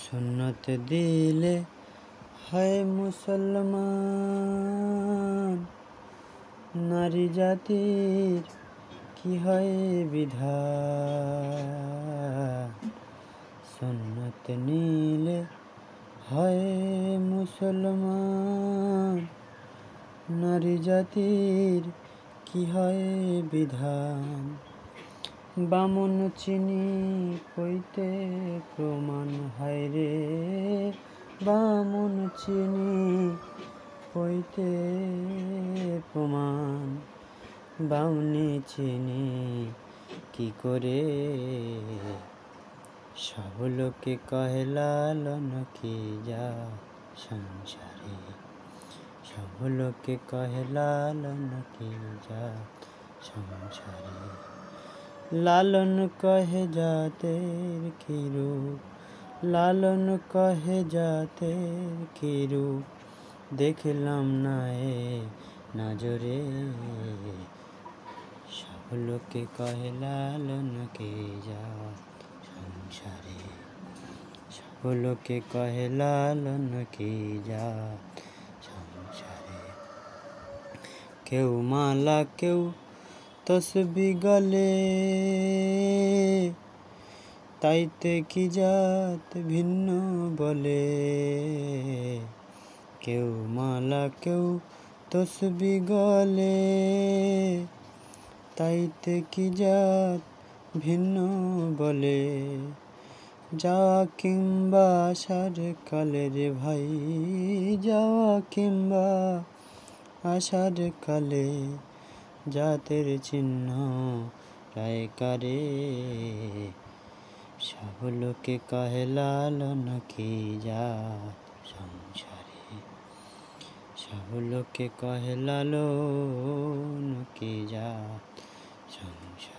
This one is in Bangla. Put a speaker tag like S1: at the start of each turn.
S1: সুন্নত দিলে হয় মুসলমান, নারী জাতির কি হয় বিধান। সুন্নত নিলে হয় মুসলমান, নারী জাতির কি হয় বিধান। বামন চিনি কইতে প্রমাণ হয় রে, বামন চিনি কইতে প্রমাণ। বামনি চিনি কি করে, সব লোকে কহে লালন কি যা সংসারে। সব লোকে কহে লালন কি যা সংসারে। লালন কহে জাতের কি রূপ, লালন কহে জাতের কি রূপ। দেখলাম না এ নজরে, সব লোকে কহে লালন কি যা সংসারে। সব লোকে কহে লালন কি যা সংসারে। কেউ মালা কেউ তসবি গলে, তাইতে কি জাত ভিন্ন বলে। কেউ মালা কেউ তসবি গলে, তাইতে কি জাত ভিন্ন বলে। যাওয়া কিংবা আসার কালে রে ভাই, যাওয়া কিংবা আসার কালে, জাতের চিহ্ন রায় কারে। সব লোকে কহে লালন কি জাত সংসারে। সব লোকে কহে লালন কি জাত সংসারে।